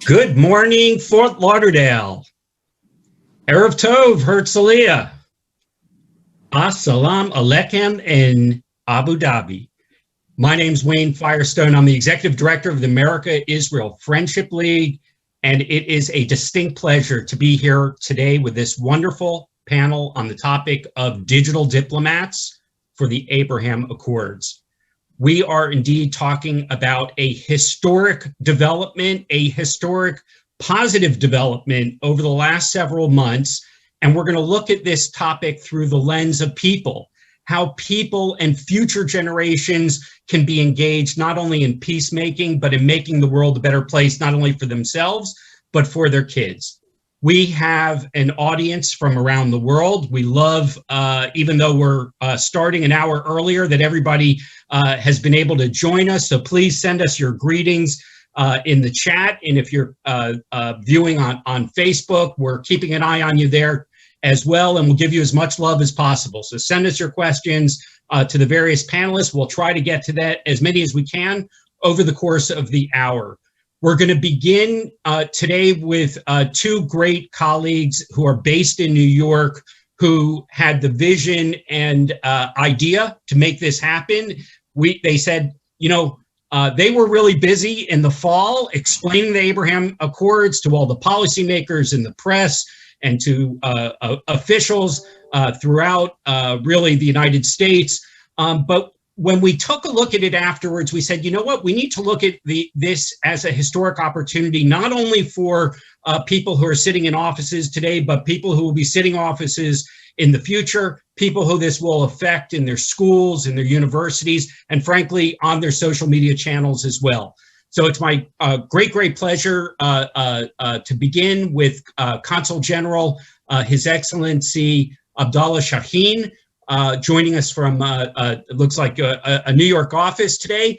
Good morning, Fort Lauderdale. Erev Tov, Herzliya. Assalamu alaikum in Abu Dhabi. My name's Wayne Firestone. I'm the Executive Director of the America-Israel Friendship League, and it is a distinct pleasure to be here today with this wonderful panel on the topic of digital diplomats for the Abraham Accords. We are indeed talking about a historic development, a historic positive development over the last several months. And we're going to look at this topic through the lens of people, how people and future generations can be engaged not only in peacemaking, but in making the world a better place, not only for themselves, but for their kids. We have an audience from around the world. We love, even though we're starting an hour earlier, that everybody has been able to join us. So please send us your greetings in the chat. And if you're viewing on Facebook, we're keeping an eye on you there as well, and we'll give you as much love as possible. So send us your questions to the various panelists. We'll try to get to that as many as we can over the course of the hour. We're going to begin today with two great colleagues who are based in New York, who had the vision and idea to make this happen. They said, you know, they were really busy in the fall explaining the Abraham Accords to all the policymakers in the press and to officials throughout really the United States. But when we took a look at it afterwards, we said, you know what, we need to look at this as a historic opportunity, not only for people who are sitting in offices today, but people who will be sitting offices in the future, people who this will affect in their schools, in their universities, and frankly, on their social media channels as well. So it's my great pleasure to begin with Consul General, His Excellency Abdallah Shaheen, joining us from, it looks like a New York office today,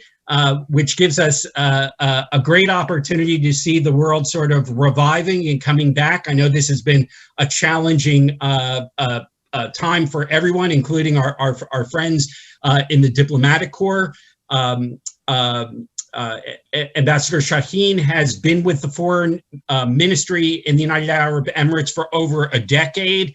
which gives us a great opportunity to see the world sort of reviving and coming back. I know this has been a challenging time for everyone, including our friends in the diplomatic corps. Ambassador Shaheen has been with the foreign ministry in the United Arab Emirates for over a decade.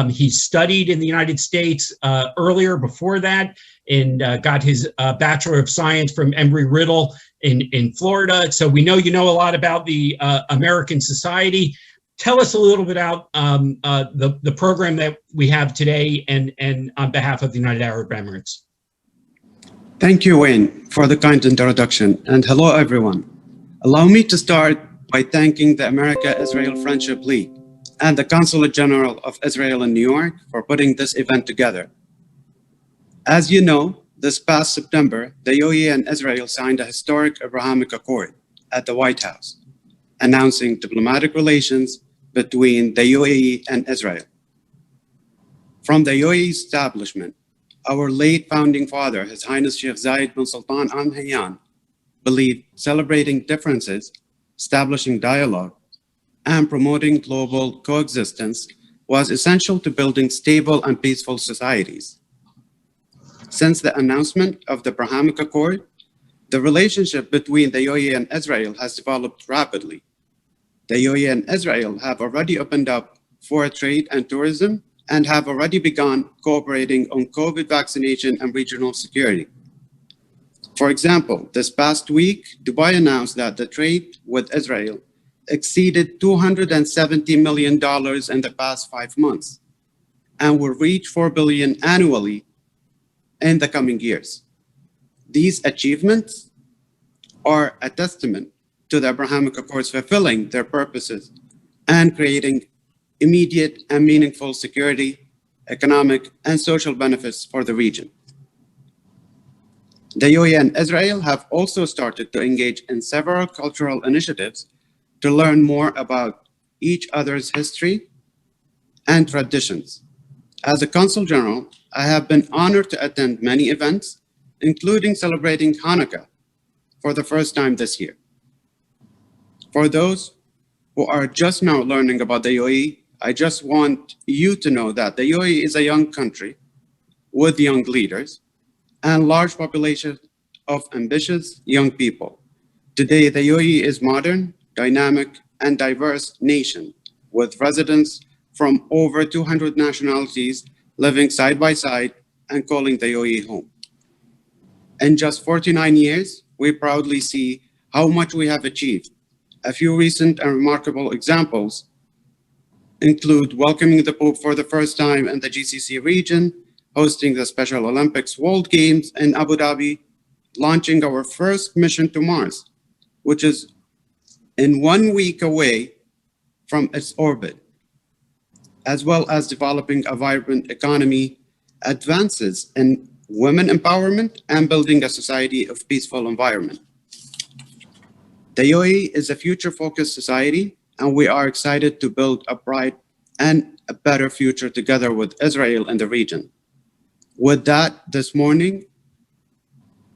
He studied in the United States earlier before that and got his Bachelor of Science from Embry-Riddle in Florida. So we know you know a lot about the American society. Tell us a little bit about the program that we have today and on behalf of the United Arab Emirates. Thank you, Wayne, for the kind introduction, and hello, everyone. Allow me to start by thanking the America-Israel Friendship League and the Consulate General of Israel in New York for putting this event together. As you know, this past September, the UAE and Israel signed a historic Abrahamic Accord at the White House, announcing diplomatic relations between the UAE and Israel. From the UAE establishment, our late founding father, His Highness Sheikh Zayed bin Sultan Al Nahyan, believed celebrating differences, establishing dialogue, and promoting global coexistence was essential to building stable and peaceful societies. Since the announcement of the Abrahamic Accord, the relationship between the UAE and Israel has developed rapidly. The UAE and Israel have already opened up for trade and tourism and have already begun cooperating on COVID vaccination and regional security. For example, this past week, Dubai announced that the trade with Israel exceeded $270 million in the past 5 months and will reach $4 billion annually in the coming years. These achievements are a testament to the Abrahamic Accords fulfilling their purposes and creating immediate and meaningful security, economic, and social benefits for the region. The UAE and Israel have also started to engage in several cultural initiatives to learn more about each other's history and traditions. As a Consul General, I have been honored to attend many events, including celebrating Hanukkah for the first time this year. For those who are just now learning about the UAE, I just want you to know that the UAE is a young country with young leaders and large population of ambitious young people. Today, the UAE is modern, dynamic, and diverse nation with residents from over 200 nationalities living side by side and calling the UAE home. In just 49 years, we proudly see how much we have achieved. A few recent and remarkable examples include welcoming the Pope for the first time in the GCC region, hosting the Special Olympics World Games in Abu Dhabi, launching our first mission to Mars, which is in 1 week away from its orbit, as well as developing a vibrant economy, advances in women empowerment, and building a society of peaceful environment. The UAE is a future-focused society, and we are excited to build a bright and a better future together with Israel and the region. With that, this morning,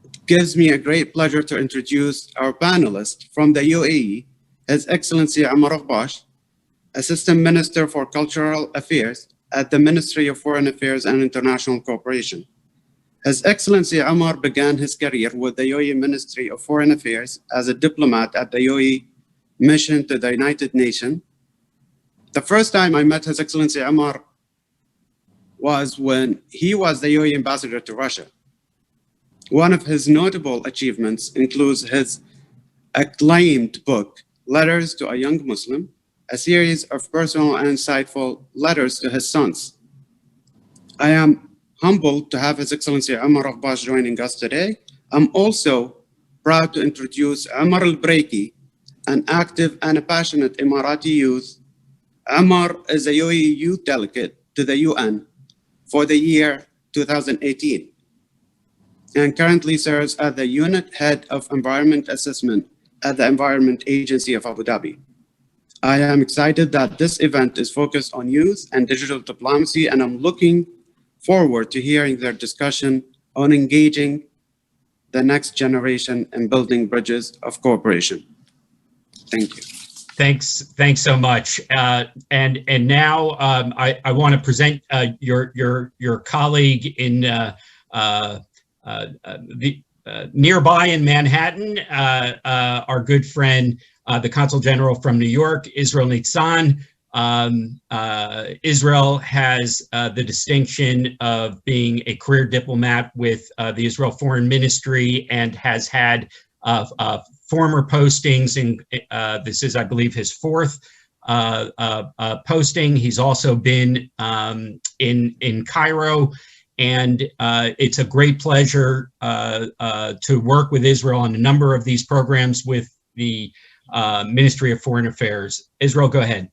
it gives me a great pleasure to introduce our panelist from the UAE, His Excellency Omar Aghbash, Assistant Minister for Cultural Affairs at the Ministry of Foreign Affairs and International Cooperation. His Excellency Omar began his career with the UAE Ministry of Foreign Affairs as a diplomat at the UAE mission to the United Nations. The first time I met His Excellency Omar was when he was the UAE ambassador to Russia. One of his notable achievements includes his acclaimed book, Letters to a Young Muslim, a series of personal and insightful letters to his sons. I am humbled to have His Excellency Omar Aghbash joining us today. I'm also proud to introduce Omar Al-Breiki, an active and a passionate Emirati youth. Omar is a UAE youth delegate to the UN for the year 2018 and currently serves as the unit head of environment assessment at the Environment Agency of Abu Dhabi. I am excited that this event is focused on youth and digital diplomacy, and I'm looking forward to hearing their discussion on engaging the next generation and building bridges of cooperation. Thank you. Thanks so much. And now I want to present your colleague in nearby in Manhattan, our good friend, the Consul General from New York, Israel Nitzan. Israel has the distinction of being a career diplomat with the Israel Foreign Ministry and has had former postings, and this is, I believe, his fourth posting. He's also been in Cairo, and it's a great pleasure to work with Israel on a number of these programs with the Ministry of Foreign Affairs. Israel, go ahead.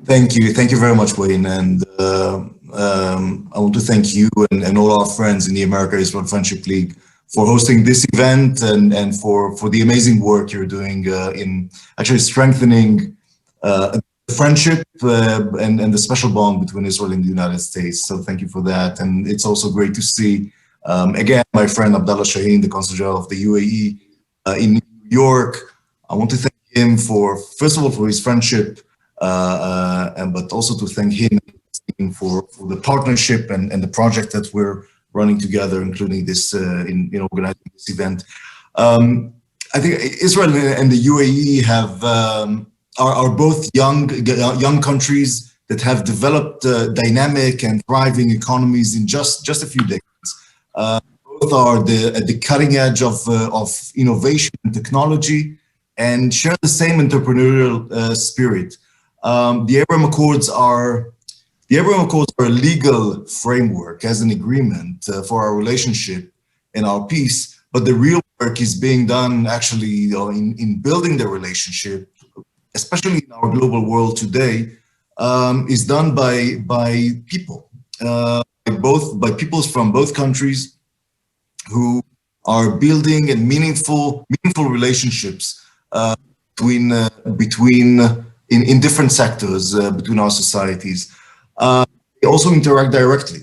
Thank you very much, Wayne, and I want to thank you and all our friends in the America-Israel Friendship League for hosting this event and for the amazing work you're doing in actually strengthening the friendship and the special bond between Israel and the United States. So thank you for that. And it's also great to see, again, my friend Abdallah Shaheen, the Consul General of the UAE in New York. I want to thank him for, first of all, for his friendship, but also to thank him for the partnership and the project that we're running together, including this in organizing this event. I think Israel and the UAE have are both young countries that have developed dynamic and thriving economies in just a few decades. Both are at the cutting edge of innovation and technology, and share the same entrepreneurial spirit. The Abraham Accords are a legal framework as an agreement for our relationship and our peace, but the real work is being done actually in building the relationship, especially in our global world today, is done by people, by peoples from both countries who are building and meaningful relationships in different sectors between our societies. They also interact directly.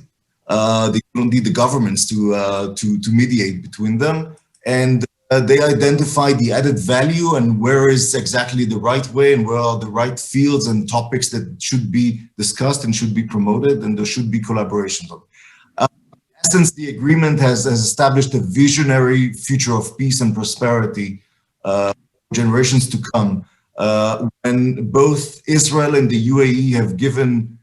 They don't need the governments to mediate between them, and they identify the added value and where is exactly the right way and where are the right fields and topics that should be discussed and should be promoted, and there should be collaboration. In essence, the agreement has established a visionary future of peace and prosperity generations to come, when both Israel and the UAE have given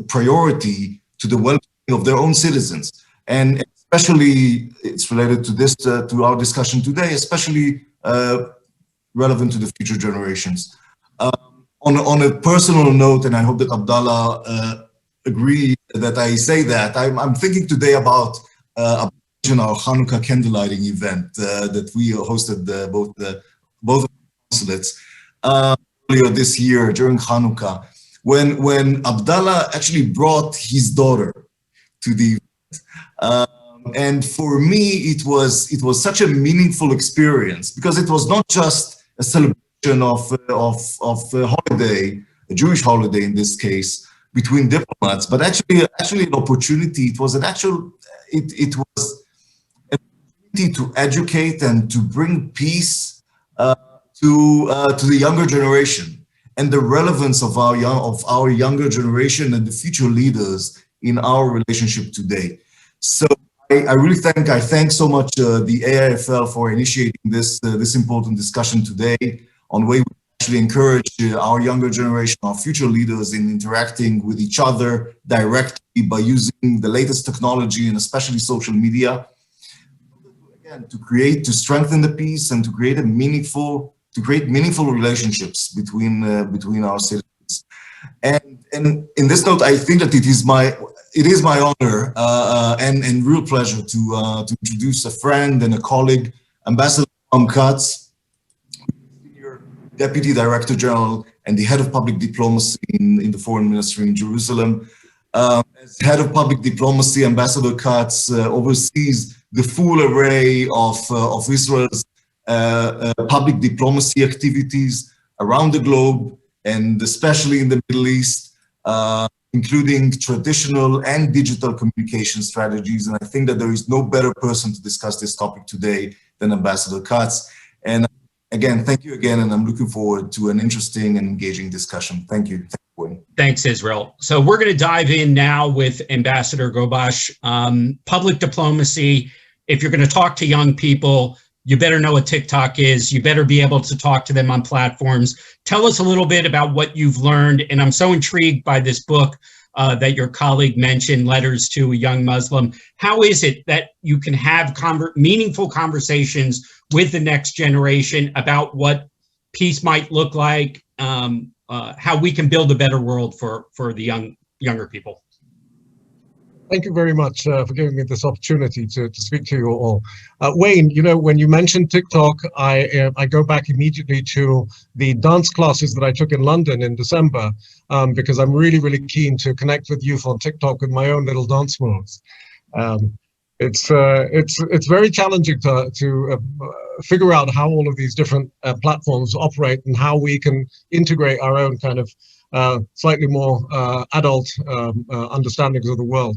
priority to the well-being of their own citizens. And especially, it's related to this, to our discussion today, especially relevant to the future generations. On a personal note, and I hope that Abdallah agree that I say that, I'm thinking today about our Hanukkah candlelighting event that we hosted both consulates earlier this year during Hanukkah, when Abdallah actually brought his daughter to the event. And for me, it was such a meaningful experience, because it was not just a celebration of a holiday, a Jewish holiday in this case, between diplomats, but actually an opportunity. It was an actual, it was an opportunity to educate and to bring peace to the younger generation, and the relevance of our younger generation and the future leaders in our relationship today. So I thank so much the AIFL for initiating this important discussion today on way we actually encourage our younger generation, our future leaders, in interacting with each other directly by using the latest technology and especially social media, again, to strengthen the peace and to create meaningful relationships between our citizens. And in this note, I think that it is my honor and real pleasure to introduce a friend and a colleague, Ambassador Katz, Senior Deputy Director General and the Head of Public Diplomacy in the Foreign Ministry in Jerusalem. As Head of Public Diplomacy, Ambassador Katz oversees the full array of Israel's public diplomacy activities around the globe, and especially in the Middle East, including traditional and digital communication strategies. And I think that there is no better person to discuss this topic today than Ambassador Katz. And again, thank you again, and I'm looking forward to an interesting and engaging discussion. Thank you. Thanks, Israel. So we're going to dive in now with Ambassador Gobash. Public diplomacy, if you're going to talk to young people, you better know what TikTok is. You better be able to talk to them on platforms. Tell us a little bit about what you've learned. And I'm so intrigued by this book that your colleague mentioned, Letters to a Young Muslim. How is it that you can have meaningful conversations with the next generation about what peace might look like, how we can build a better world for the younger people? Thank you very much for giving me this opportunity to speak to you all. Wayne, you know, when you mentioned TikTok, I go back immediately to the dance classes that I took in London in December, because I'm really, really keen to connect with youth on TikTok with my own little dance moves. It's very challenging to figure out how all of these different platforms operate and how we can integrate our own kind of slightly more adult understandings of the world.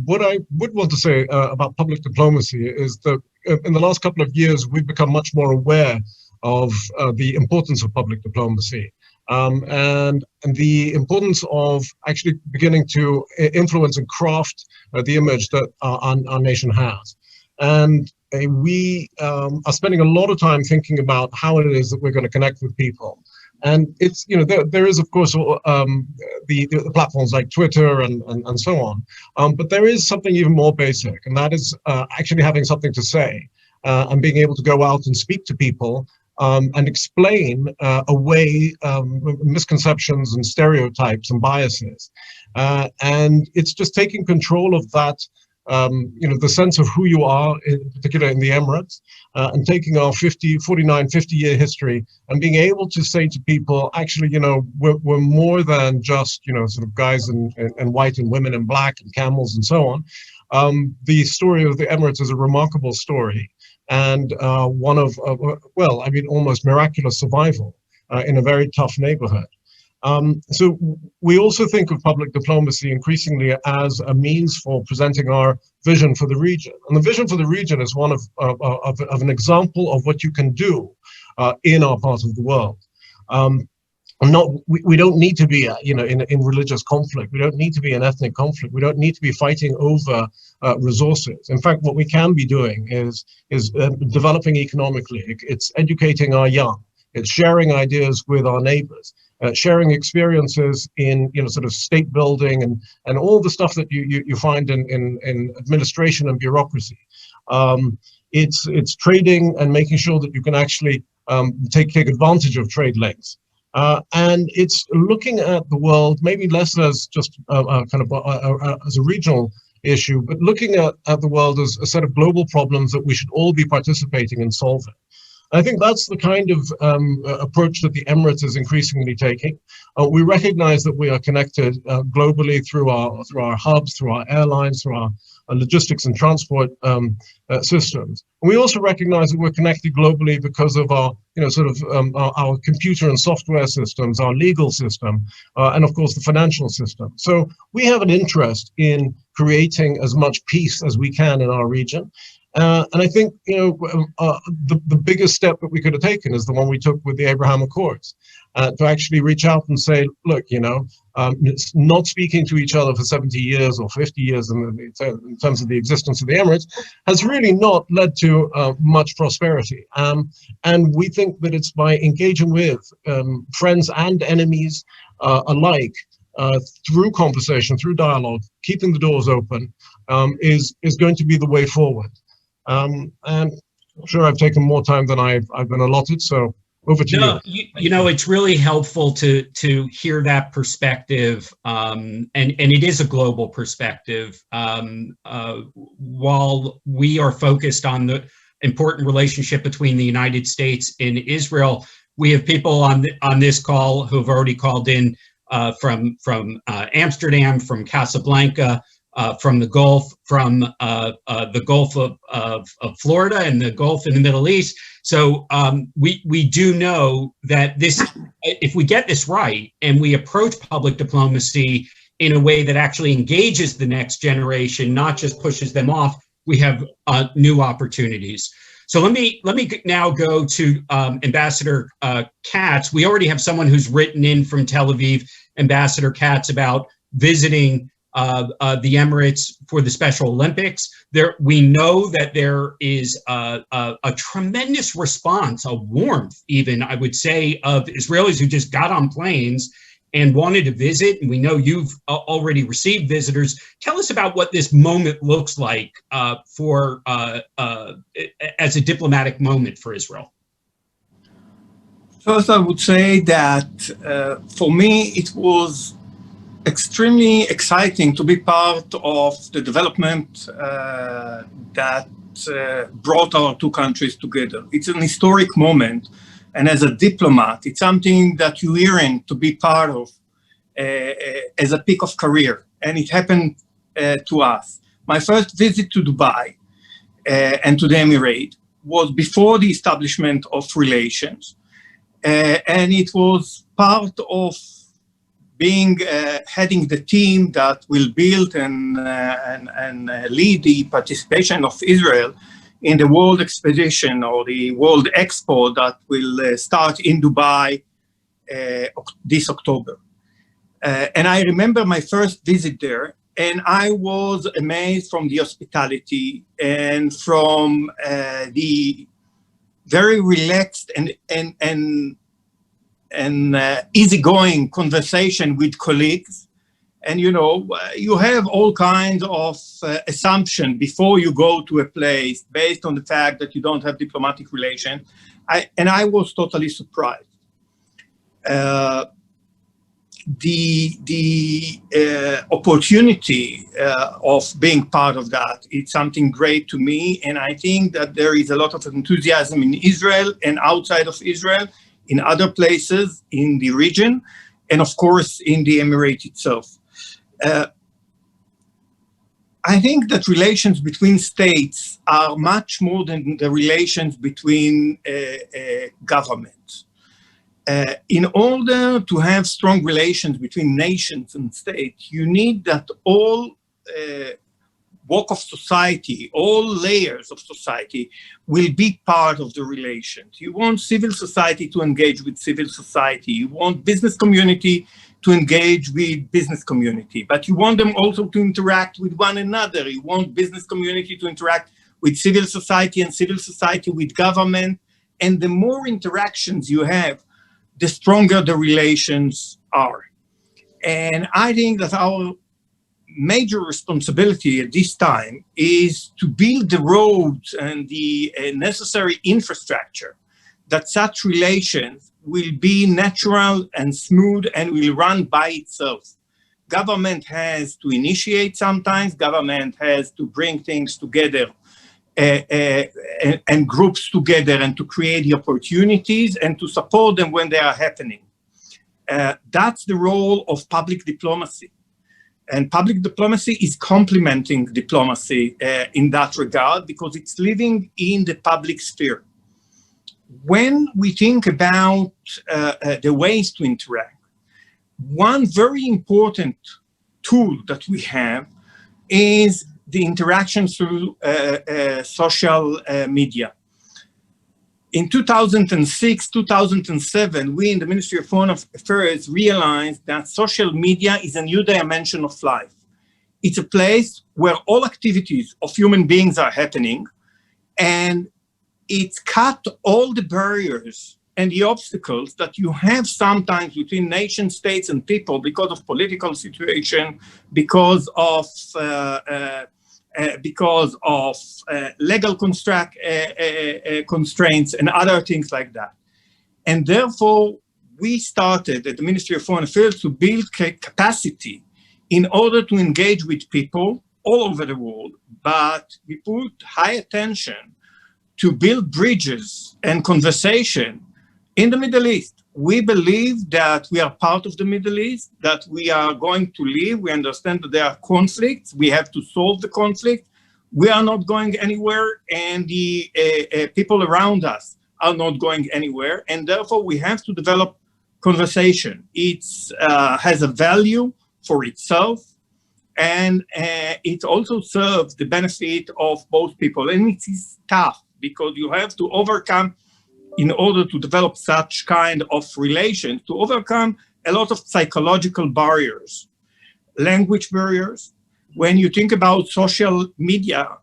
What I would want to say about public diplomacy is that in the last couple of years, we've become much more aware of the importance of public diplomacy and the importance of actually beginning to influence and craft the image that our nation has. And we are spending a lot of time thinking about how it is that we're going to connect with people. And it's, you know, there is, of course, the platforms like Twitter and so on. But there is something even more basic, and that is actually having something to say and being able to go out and speak to people and explain away misconceptions and stereotypes and biases. And it's just taking control of that, you know, the sense of who you are, in particular in the Emirates, and taking our 50-year history and being able to say to people, actually, you know, we're more than just, you know, sort of guys in white and women in black and camels and so on. The story of the Emirates is a remarkable story, and one of, well, I mean, almost miraculous survival in a very tough neighborhood. So we also think of public diplomacy increasingly as a means for presenting our vision for the region. And the vision for the region is one of an example of what you can do in our part of the world. we don't need to be in religious conflict. We don't need to be in ethnic conflict. We don't need to be fighting over resources. In fact, what we can be doing is developing economically. It's educating our young. It's sharing ideas with our neighbors, sharing experiences in sort of state building and all the stuff that you find in administration and bureaucracy. It's trading and making sure that you can actually take advantage of trade links. And it's looking at the world maybe less as just as a regional issue, but looking at the world as a set of global problems that we should all be participating in solving. I think that's the kind of approach that the Emirates is increasingly taking. We recognize that we are connected globally through our hubs, through our airlines, through our logistics and transport systems. And we also recognize that we're connected globally because of our, our computer and software systems, our legal system, and of course the financial system. So we have an interest in creating as much peace as we can in our region. And I think, the biggest step that we could have taken is the one we took with the Abraham Accords, to actually reach out and say, look, not speaking to each other for 70 years or 50 years in terms of the existence of the Emirates has really not led to much prosperity. And we think that it's by engaging with friends and enemies alike, through conversation, through dialogue, keeping the doors open, is going to be the way forward. And I'm sure I've taken more time than I've been allotted, so over to you. It's really helpful to hear that perspective, and it is a global perspective. While we are focused on the important relationship between the United States and Israel, we have people on this call who have already called in from Amsterdam, from Casablanca, from the Gulf, from the Gulf of Florida and the Gulf in the Middle East. So we do know that if we get this right and we approach public diplomacy in a way that actually engages the next generation, not just pushes them off, we have new opportunities. So let me now go to Ambassador Katz. We already have someone who's written in from Tel Aviv, Ambassador Katz, about visiting the Emirates for the Special Olympics. We know that there is a tremendous response, a warmth even, I would say, of Israelis who just got on planes and wanted to visit. And we know you've already received visitors. Tell us about what this moment looks like as a diplomatic moment for Israel. First, I would say that for me, it was extremely exciting to be part of the development that brought our two countries together. It's an historic moment, and as a diplomat, it's something that you yearn to be part of as a peak of career, and it happened to us. My first visit to Dubai and to the Emirates was before the establishment of relations, and it was part of being heading the team that will build and lead the participation of Israel in the World Expedition or the World Expo that will start in Dubai this October. And I remember my first visit there, and I was amazed from the hospitality and from the very relaxed and easygoing conversation with colleagues. And you have all kinds of assumptions before you go to a place based on the fact that you don't have diplomatic relations. And I was totally surprised. The opportunity of being part of that, it's something great to me. And I think that there is a lot of enthusiasm in Israel and outside of Israel, in other places in the region, and of course in the Emirate itself. I think that relations between states are much more than the relations between governments. In order to have strong relations between nations and states, you need that all walk of society, all layers of society will be part of the relations. You want civil society to engage with civil society. You want business community to engage with business community, but you want them also to interact with one another. You want business community to interact with civil society and civil society with government. And the more interactions you have, the stronger the relations are. And I think that our major responsibility at this time is to build the roads and the necessary infrastructure that such relations will be natural and smooth and will run by itself. Government has to initiate sometimes, government has to bring things together and groups together and to create the opportunities and to support them when they are happening. That's the role of public diplomacy. And public diplomacy is complementing diplomacy in that regard because it's living in the public sphere. When we think about the ways to interact, one very important tool that we have is the interaction through social media. In 2006, 2007, we in the Ministry of Foreign Affairs realized that social media is a new dimension of life. It's a place where all activities of human beings are happening, and it's cut all the barriers and the obstacles that you have sometimes between nation states and people because of political situation, because of legal constraints and other things like that. And therefore, we started at the Ministry of Foreign Affairs to build capacity in order to engage with people all over the world, but we put high attention to build bridges and conversation in the Middle East. We believe that we are part of the Middle East, that we are going to live. We understand that there are conflicts. We have to solve the conflict. We are not going anywhere, and the people around us are not going anywhere. And therefore, we have to develop conversation. It has a value for itself, and it also serves the benefit of both people. And it is tough because you have to overcome, in order to develop such kind of relations, to overcome a lot of psychological barriers, language barriers. When you think about social media,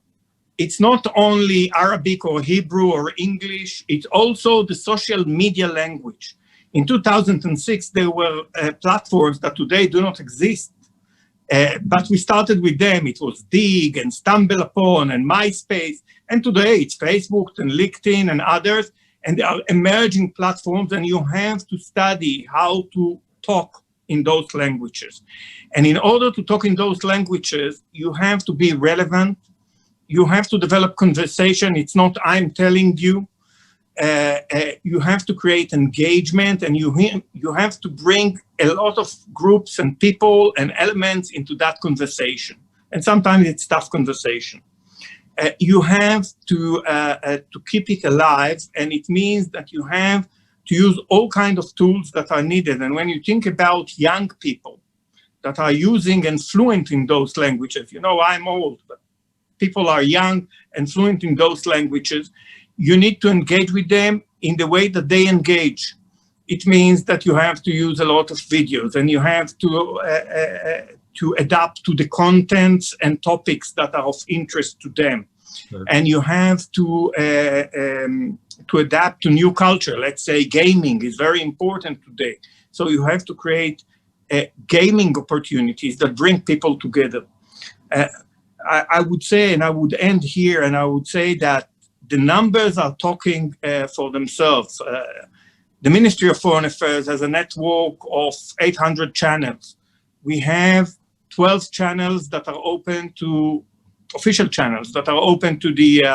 it's not only Arabic or Hebrew or English, it's also the social media language. In 2006, there were platforms that today do not exist, but we started with them. It was Dig and Stumble Upon and MySpace, and today it's Facebook and LinkedIn and others. And they are emerging platforms, and you have to study how to talk in those languages. And in order to talk in those languages, you have to be relevant. You have to develop conversation. It's not I'm telling you. You have to create engagement, and you have to bring a lot of groups and people and elements into that conversation. And sometimes it's tough conversation. You have to keep it alive, and it means that you have to use all kinds of tools that are needed. And when you think about young people that are using and fluent in those languages, you know, I'm old, but people are young and fluent in those languages, you need to engage with them in the way that they engage. It means that you have to use a lot of videos, and you have to adapt to the contents and topics that are of interest to them. Sure. And you have to adapt to new culture. Let's say gaming is very important today. So you have to create gaming opportunities that bring people together. I would say, and I would end here, and I would say that the numbers are talking for themselves. The Ministry of Foreign Affairs has a network of 800 channels. We have 12 channels that are open to, official channels that are open to the,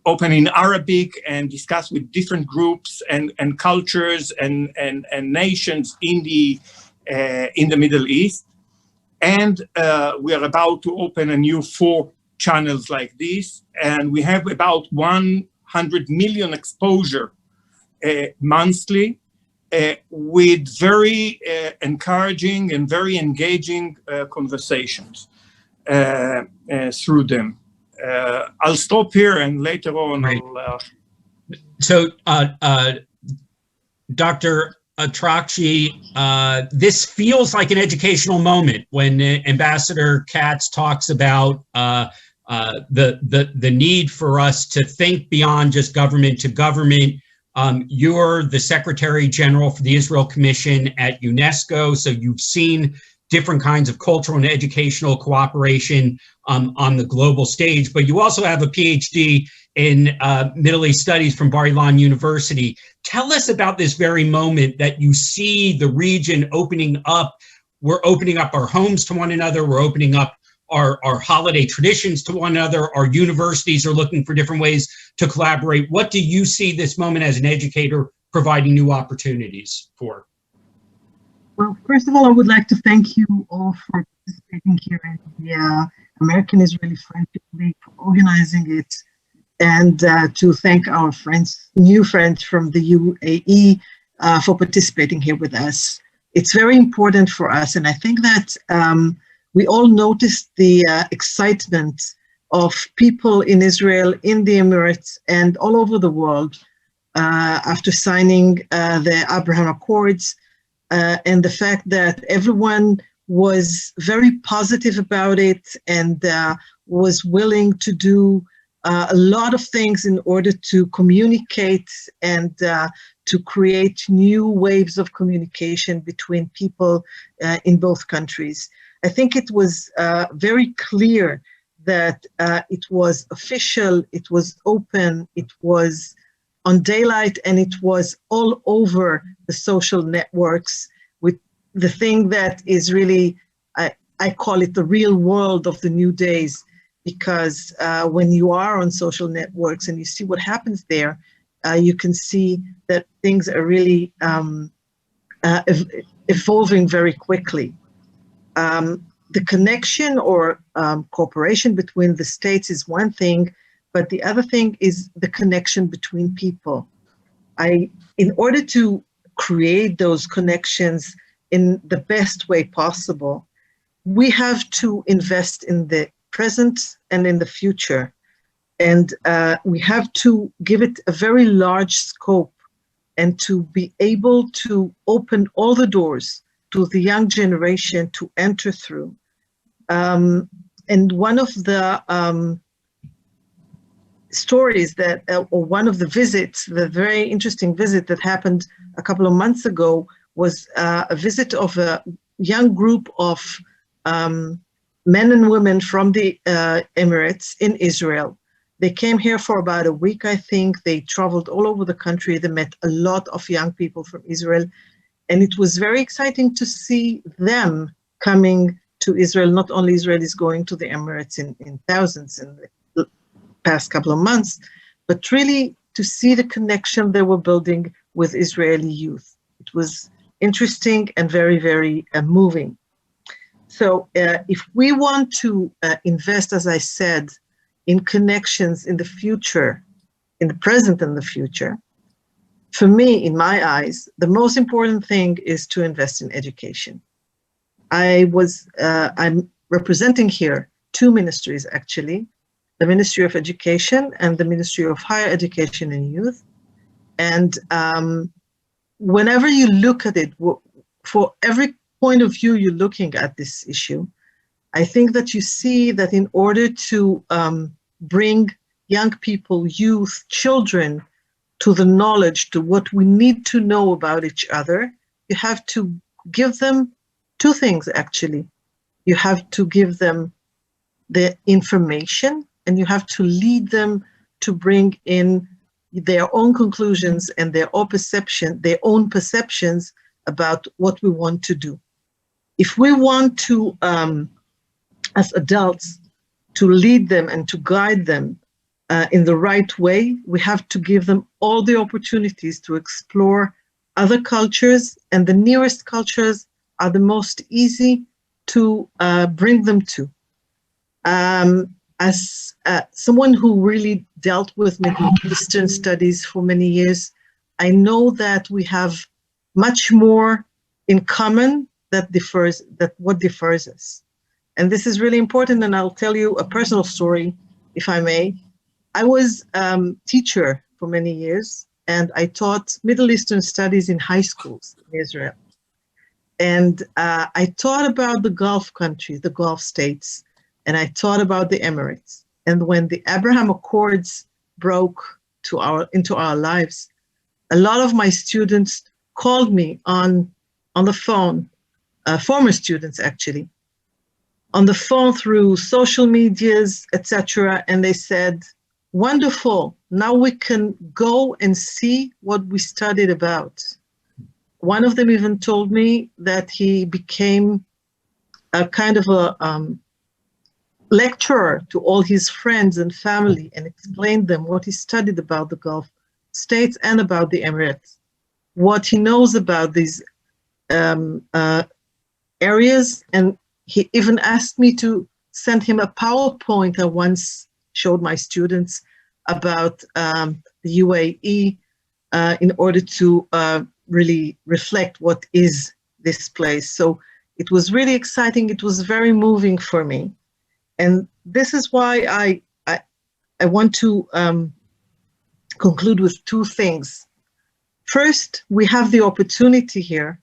open in Arabic and discuss with different groups and cultures and nations in the Middle East. And we are about to open a new 4 channels like this. And we have about 100 million exposure monthly, with very encouraging and very engaging conversations. through them. I'll stop here, and later on Right. I'll. So, Dr. Atrakchi, this feels like an educational moment when Ambassador Katz talks about the need for us to think beyond just government to government. You're the Secretary General for the Israel Commission at UNESCO, so you've seen different kinds of cultural and educational cooperation on the global stage, but you also have a PhD in Middle East Studies from Bar-Ilan University. Tell us about this very moment that you see the region opening up. We're opening up our homes to one another. We're opening up our holiday traditions to one another. Our universities are looking for different ways to collaborate. What do you see this moment as an educator providing new opportunities for? Well, first of all, I would like to thank you all for participating here in the American Israeli Friendship League for organizing it, and to thank our friends, new friends from the UAE for participating here with us. It's very important for us, and I think that we all noticed the excitement of people in Israel, in the Emirates, and all over the world after signing the Abraham Accords, and the fact that everyone was very positive about it and was willing to do a lot of things in order to communicate and to create new waves of communication between people in both countries. I think it was very clear that it was official, it was open, it was on daylight, and it was all over the social networks, with the thing that is really, I call it the real world of the new days, because when you are on social networks and you see what happens there, you can see that things are really evolving very quickly. The connection or cooperation between the states is one thing, but the other thing is the connection between people. In order to create those connections in the best way possible, we have to invest in the present and in the future. And we have to give it a very large scope and to be able to open all the doors to the young generation to enter through. And one of the stories that, or one of the visits, the very interesting visit that happened a couple of months ago, was a visit of a young group of men and women from the Emirates in Israel. They came here for about a week, I think. They traveled all over the country. They met a lot of young people from Israel. And it was very exciting to see them coming to Israel. Not only Israelis going to the Emirates in thousands in the past couple of months, but really to see the connection they were building with Israeli youth. It was interesting and very, very moving. So if we want to invest, as I said, in connections in the future, in the present and the future, for me, in my eyes, the most important thing is to invest in education. I'm representing here two ministries, actually, the Ministry of Education and the Ministry of Higher Education and Youth. And whenever you look at it, for every point of view you're looking at this issue, I think that you see that in order to bring young people, youth, children to the knowledge, to what we need to know about each other, you have to give them two things, actually. You have to give them the information, and you have to lead them to bring in their own conclusions and their own perceptions about what we want to do. If we want to, as adults, to lead them and to guide them in the right way, we have to give them all the opportunities to explore other cultures, and the nearest cultures are the most easy to bring them to. As someone who really dealt with Middle Eastern studies for many years, I know that we have much more in common than what differs us. And this is really important, and I'll tell you a personal story, if I may. I was teacher for many years, and I taught Middle Eastern studies in high schools in Israel. And I taught about the Gulf countries, the Gulf states, and I taught about the Emirates. And when the Abraham Accords broke into our lives, a lot of my students called me on the phone, former students actually, on the phone through social medias, etc. And they said, wonderful, now we can go and see what we studied about. One of them even told me that he became a kind of a lecturer to all his friends and family and explained them what he studied about the Gulf states and about the Emirates, what he knows about these areas. And he even asked me to send him a PowerPoint I once showed my students about the UAE in order to really reflect what is this place. So it was really exciting. It was very moving for me. And this is why I want to conclude with two things. First, we have the opportunity here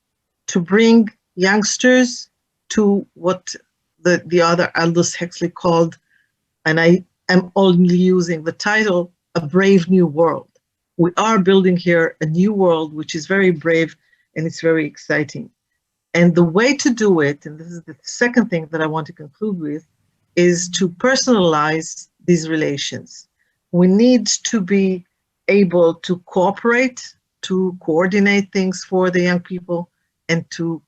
to bring youngsters to what the other Aldous Huxley called, and I am only using the title, A Brave New World. We are building here a new world, which is very brave and it's very exciting. And the way to do it, and this is the second thing that I want to conclude with, is to personalize these relations. We need to be able to cooperate, to coordinate things for the young people, and to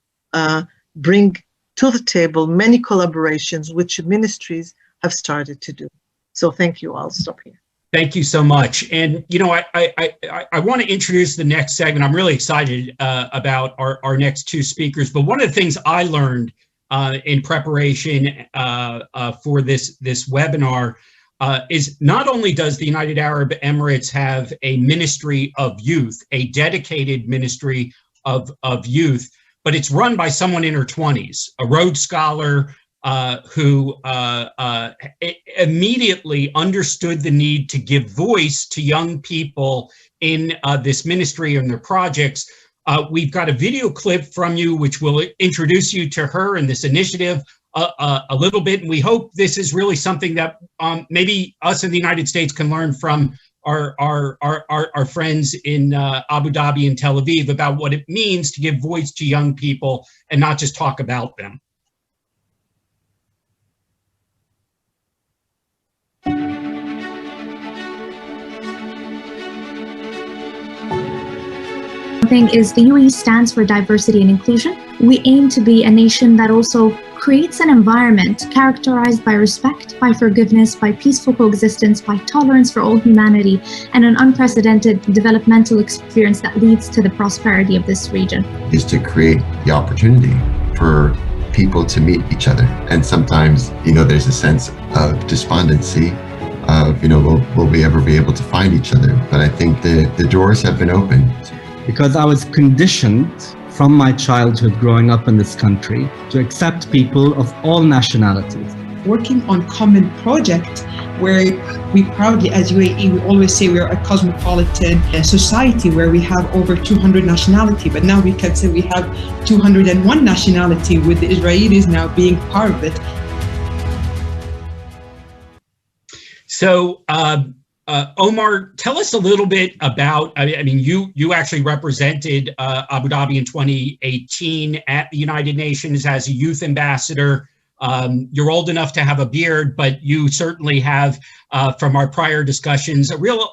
bring to the table many collaborations which ministries have started to do. So thank you. I'll stop here. Thank you so much. And, you know, I want to introduce the next segment. I'm really excited about our next two speakers. But one of the things I learned in preparation for this webinar is not only does the United Arab Emirates have a ministry of youth, a dedicated ministry of youth, but it's run by someone in her 20s, a Rhodes Scholar who immediately understood the need to give voice to young people in this ministry and their projects. We've got a video clip from you which will introduce you to her and this initiative a little bit, and we hope this is really something that maybe us in the United States can learn from our friends in Abu Dhabi and Tel Aviv about what it means to give voice to young people and not just talk about them. Thing is the UAE stands for diversity and inclusion. We aim to be a nation that also creates an environment characterized by respect, by forgiveness, by peaceful coexistence, by tolerance for all humanity, and an unprecedented developmental experience that leads to the prosperity of this region. Is to create the opportunity for people to meet each other. And sometimes, you know, there's a sense of despondency of, you know, will we ever be able to find each other? But I think the doors have been opened. Because I was conditioned from my childhood growing up in this country to accept people of all nationalities. Working on common projects where we proudly, as UAE, we always say we are a cosmopolitan society where we have over 200 nationality, but now we can say we have 201 nationality, with the Israelis now being part of it. So, Omar, tell us a little bit about, I mean, you actually represented Abu Dhabi in 2018 at the United Nations as a youth ambassador. You're old enough to have a beard, but you certainly have, from our prior discussions, a real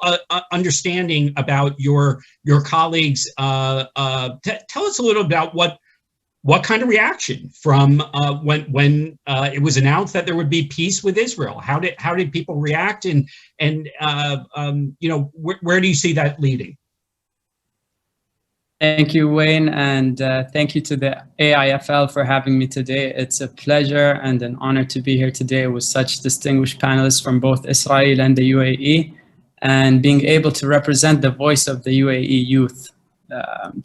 understanding about your colleagues. Tell us a little about what kind of reaction from when it was announced that there would be peace with Israel? How did people react, and you know, where do you see that leading? Thank you, Wayne, and thank you to the AIFL for having me today. It's a pleasure and an honor to be here today with such distinguished panelists from both Israel and the UAE, and being able to represent the voice of the UAE youth.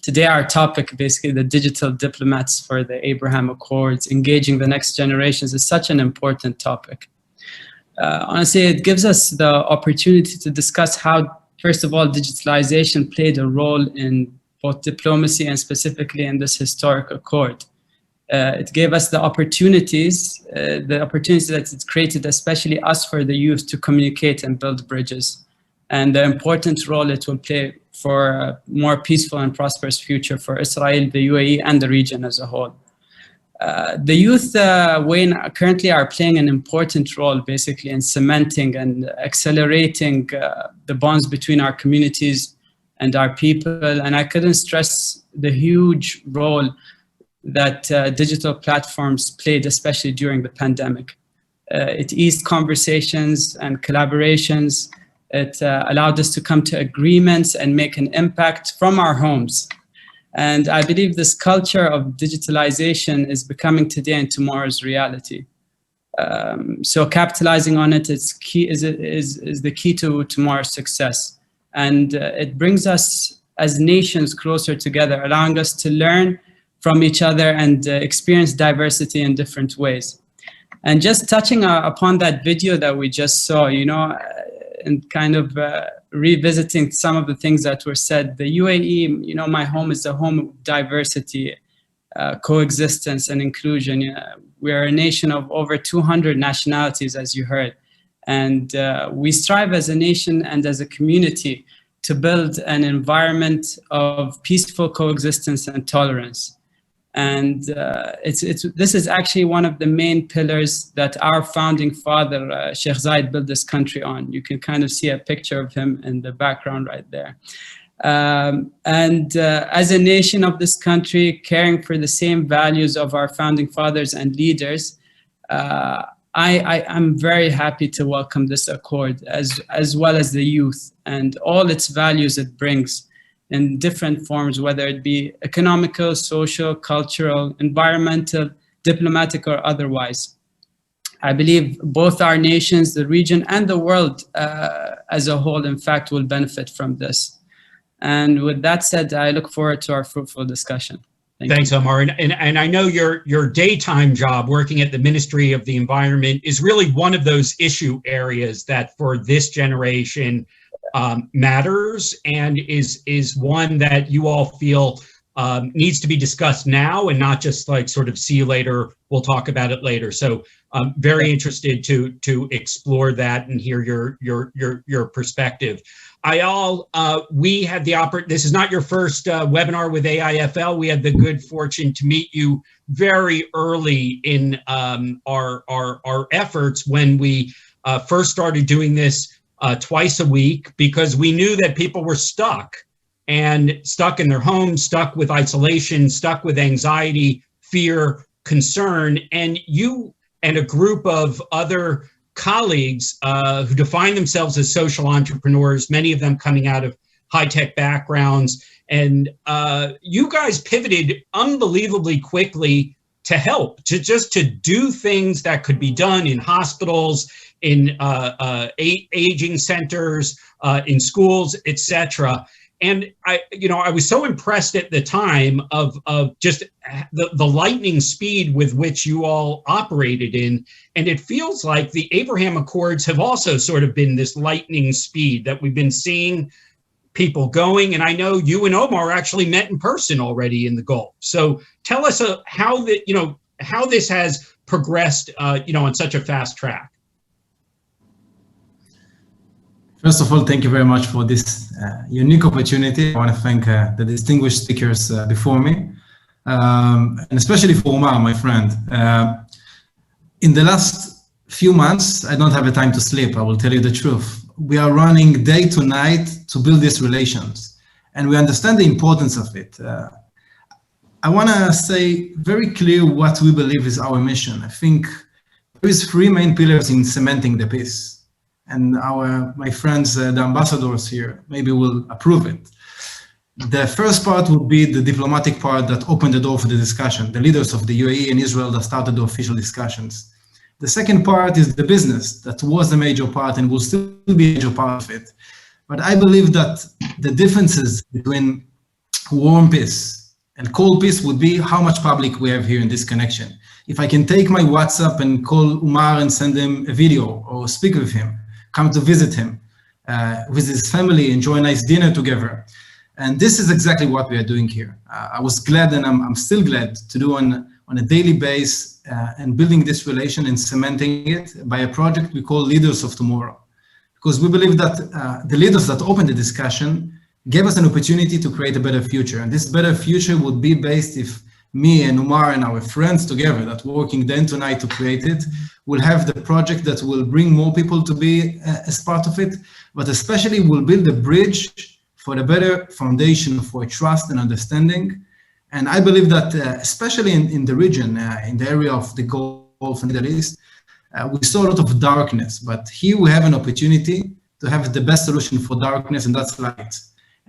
Today, our topic, basically the digital diplomats for the Abraham Accords, engaging the next generations, is such an important topic. Honestly, it gives us the opportunity to discuss how, first of all, digitalization played a role in both diplomacy and specifically in this historic accord. It gave us the opportunities that it created, especially us for the youth, to communicate and build bridges, and the important role it will play for a more peaceful and prosperous future for Israel, the UAE, and the region as a whole. The youth, Wayne, currently are playing an important role basically in cementing and accelerating the bonds between our communities and our people. And I couldn't stress the huge role that digital platforms played, especially during the pandemic. It eased conversations and collaborations. It allowed us to come to agreements and make an impact from our homes. And I believe this culture of digitalization is becoming today and tomorrow's reality. So capitalizing on it is the key to tomorrow's success. And it brings us as nations closer together, allowing us to learn from each other and experience diversity in different ways. And just touching upon that video that we just saw, and kind of revisiting some of the things that were said, the UAE, my home is the home of diversity, coexistence and inclusion. We are a nation of over 200 nationalities, as you heard. And we strive as a nation and as a community to build an environment of peaceful coexistence and tolerance. And this is actually one of the main pillars that our founding father, Sheikh Zayed, built this country on. You can kind of see a picture of him in the background right there. As a nation of this country, caring for the same values of our founding fathers and leaders, I'm very happy to welcome this accord, as well as the youth and all its values it brings in different forms, whether it be economical, social, cultural, environmental, diplomatic, or otherwise. I believe both our nations, the region, and the world as a whole, in fact, will benefit from this. And with that said, I look forward to our fruitful discussion. Thanks, Omar. And I know your daytime job working at the Ministry of the Environment is really one of those issue areas that for this generation matters, and is one that you all feel needs to be discussed now and not just like sort of see you later, we'll talk about it later. So I'm very interested to explore that and hear your perspective. We had this is not your first webinar with AIFL. We had the good fortune to meet you very early in our efforts when we first started doing this twice a week, because we knew that people were stuck in their homes, stuck with isolation, stuck with anxiety, fear, concern. And you and a group of other colleagues who define themselves as social entrepreneurs, many of them coming out of high-tech backgrounds, and you guys pivoted unbelievably quickly to help, to do things that could be done in hospitals, in aging centers, in schools, etc. And I was so impressed at the time of just the lightning speed with which you all operated in. And it feels like the Abraham Accords have also sort of been this lightning speed that we've been seeing people going. And I know you and Omar actually met in person already in the Gulf. So tell us how this has progressed, on such a fast track. First of all, thank you very much for this unique opportunity. I want to thank the distinguished speakers before me, and especially for Omar, my friend. In the last few months, I don't have the time to sleep, I will tell you the truth. We are running day to night to build these relations, and we understand the importance of it. I want to say very clear what we believe is our mission. I think there is three main pillars in cementing the peace. And my friends, the ambassadors here, maybe will approve it. The first part would be the diplomatic part that opened the door for the discussion, the leaders of the UAE and Israel that started the official discussions. The second part is the business, that was the major part and will still be a major part of it. But I believe that the differences between warm peace. And cold peace would be how much public we have here in this connection. If I can take my WhatsApp and call Umar and send him a video or speak with him, come to visit him, with his family, enjoy a nice dinner together. And this is exactly what we are doing here. I was glad, and I'm still glad to do on a daily basis and building this relation and cementing it by a project we call Leaders of Tomorrow. Because we believe that the leaders that opened the discussion gave us an opportunity to create a better future. And this better future would be based if me and Umar and our friends together that working day and night to create it will have the project that will bring more people to be as part of it, but especially will build a bridge for a better foundation for trust and understanding. And I believe that especially in the region, in the area of the Gulf and Middle East, we saw a lot of darkness, but here we have an opportunity to have the best solution for darkness, and that's light.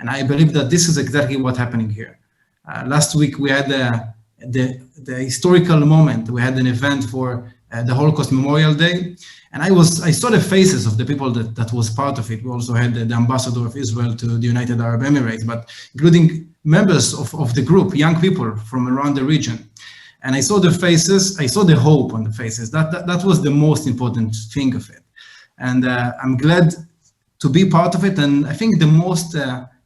And I believe that this is exactly what's happening here. Last week we had the historical moment. We had an event for the Holocaust Memorial Day, and I saw the faces of the people that was part of it. We also had the ambassador of Israel to the United Arab Emirates, but including members of the group, young people from around the region. And I saw the faces, I saw the hope on the faces. That was the most important thing of it. And I'm glad to be part of it. And I think the most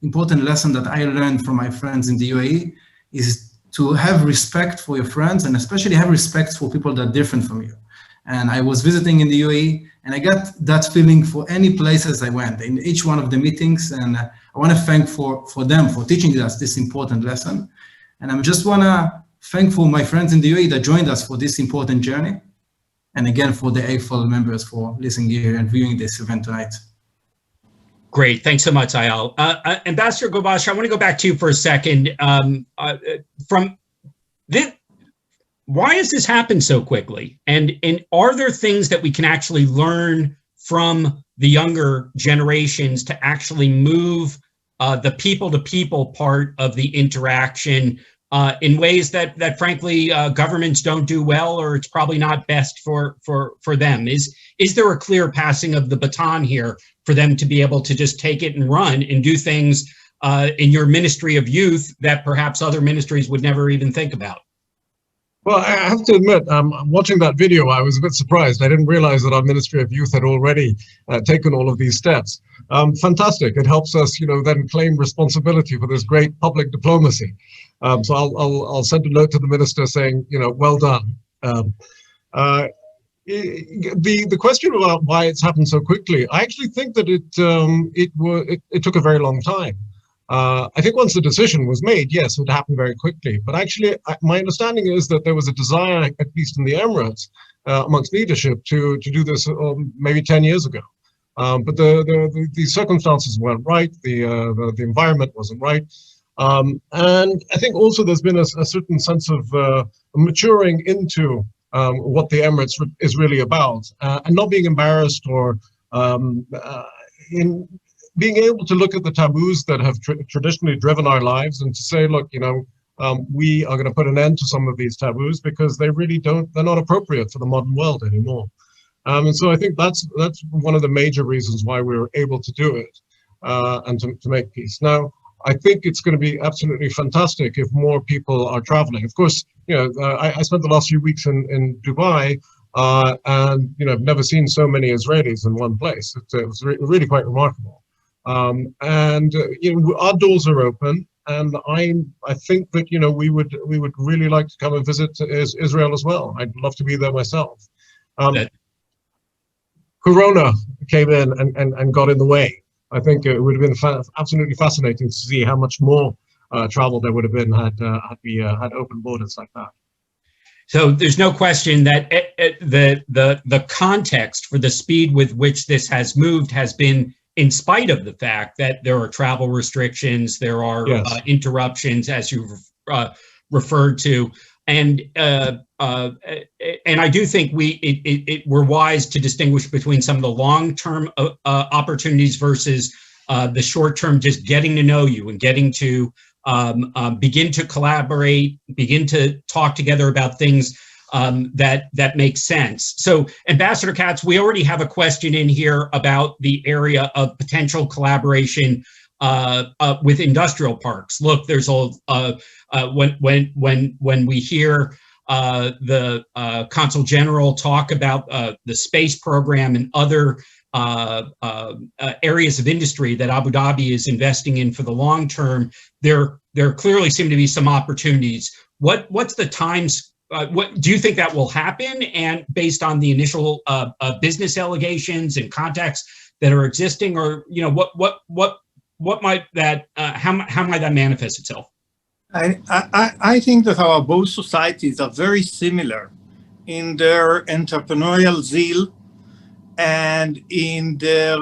important lesson that I learned from my friends in the UAE is to have respect for your friends, and especially have respect for people that are different from you. And I was visiting in the UAE, and I got that feeling for any places I went, in each one of the meetings. And I want to thank for them for teaching us this important lesson. And I just want to thank for my friends in the UAE that joined us for this important journey. And again, for the AFL members for listening here and viewing this event tonight. Great. Thanks so much, Ayal. Ambassador Gobash, I want to go back to you for a second. Why has this happened so quickly? And are there things that we can actually learn from the younger generations to actually move the people-to-people part of the interaction in ways that frankly, governments don't do well, or it's probably not best for them? Is there a clear passing of the baton here for them to be able to just take it and run and do things in your Ministry of Youth that perhaps other ministries would never even think about? Well, I have to admit, watching that video, I was a bit surprised. I didn't realize that our Ministry of Youth had already taken all of these steps. Fantastic. It helps us, then claim responsibility for this great public diplomacy. So I'll send a note to the minister saying, well done. The question about why it's happened so quickly, I actually think that it took a very long time. I think once the decision was made, yes, it happened very quickly. But actually, my understanding is that there was a desire, at least in the Emirates, amongst leadership, to do this maybe 10 years ago. But the circumstances weren't right. The environment wasn't right. And I think also there's been a certain sense of maturing into what the Emirates is really about, and not being embarrassed or in being able to look at the taboos that have traditionally driven our lives and to say, look, we are going to put an end to some of these taboos because they're not appropriate for the modern world anymore. And so I think that's one of the major reasons why we were able to do it and to make peace. Now, I think it's going to be absolutely fantastic if more people are traveling. Of course, I spent the last few weeks in Dubai, and I've never seen so many Israelis in one place. It was really quite remarkable. And our doors are open, and I think that we would really like to come and visit Israel as well. I'd love to be there myself. Corona came in and got in the way. I think it would have been absolutely fascinating to see how much more travel there would have been had we had open borders like that. So there's no question that the context for the speed with which this has moved has been in spite of the fact that there are travel restrictions, there are interruptions, as you've referred to, and I do think we're wise to distinguish between some of the long-term opportunities versus the short-term, just getting to know you and getting to begin to collaborate, begin to talk together about things that makes sense. So, Ambassador Katz, we already have a question in here about the area of potential collaboration with industrial parks. Look, there's when we hear the Consul General talk about the space program and other areas of industry that Abu Dhabi is investing in for the long term, there clearly seem to be some opportunities. What's the times? What do you think that will happen? And based on the initial business allegations and contacts that are existing, or what might that how might that manifest itself? I think that our both societies are very similar in their entrepreneurial zeal and in their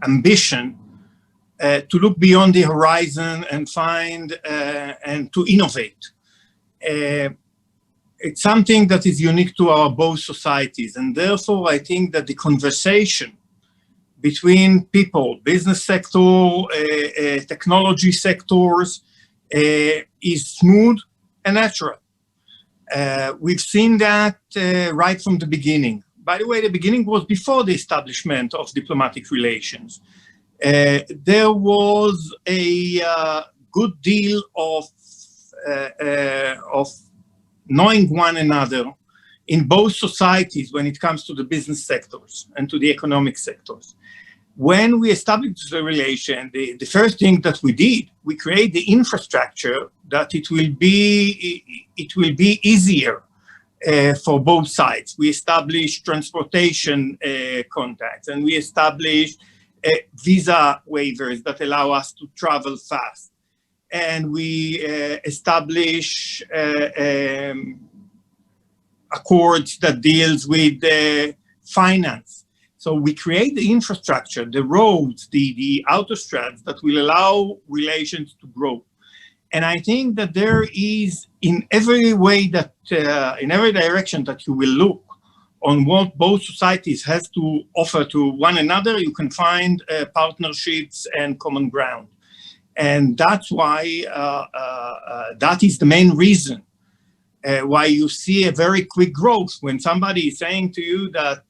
ambition to look beyond the horizon and find and to innovate. It's something that is unique to our both societies, and therefore I think that the conversation between people, business sector, technology sectors, is smooth and natural. We've seen that right from the beginning. By the way, the beginning was before the establishment of diplomatic relations. There was a good deal of knowing one another in both societies when it comes to the business sectors and to the economic sectors. When we established the relation, the first thing that we did, we create the infrastructure that it will be easier for both sides. We established transportation contacts, and we established visa waivers that allow us to travel fast. And we establish accords that deals with finance. So we create the infrastructure, the roads, the autostrads that will allow relations to grow. And I think that there is, in every way that, in every direction that you will look on what both societies has to offer to one another, you can find partnerships and common ground. And that's why, that is the main reason why you see a very quick growth. When somebody is saying to you that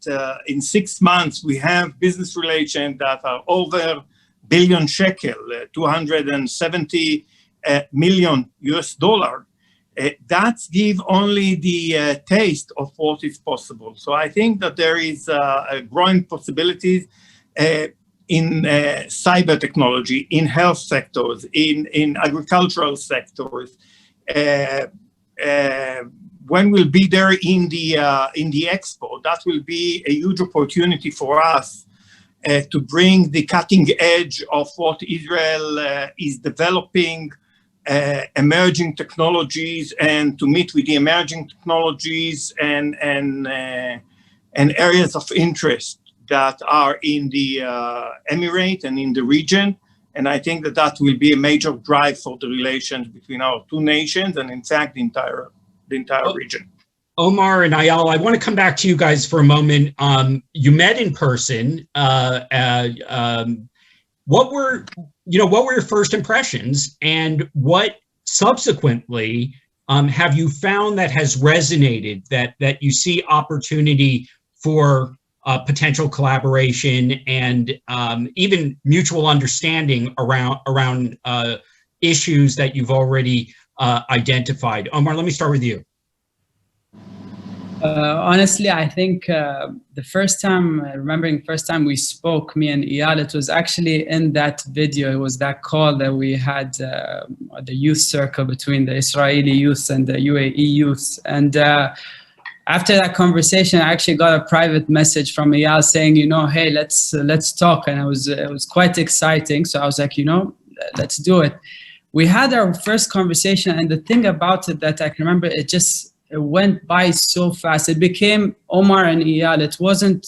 in 6 months we have business relations that are over $1 billion shekel, 270 million US dollar, that give only the taste of what is possible. So I think that there is a growing possibilities in cyber technology, in health sectors, in agricultural sectors. When we'll be there in the expo, that will be a huge opportunity for us to bring the cutting edge of what Israel is developing, emerging technologies, and to meet with the emerging technologies and areas of interest that are in the Emirate and in the region. And I think that that will be a major drive for the relations between our two nations and, in fact, the entire region. Omar and Eyal, I want to come back to you guys for a moment. You met in person. What were your first impressions, and what subsequently have you found that has resonated, that you see opportunity for potential collaboration and even mutual understanding around issues that you've already identified? Omar, let me start with you. Honestly, I think the first time, remembering first time we spoke, me and Eyal, it was actually in that video. It was that call that we had, the youth circle between the Israeli youth and the UAE youth. And after that conversation, I actually got a private message from Eyal saying, hey, let's talk. And it was quite exciting. So I was like, let's do it. We had our first conversation, and the thing about it that I can remember, it went by so fast. It became Omar and Eyal. It wasn't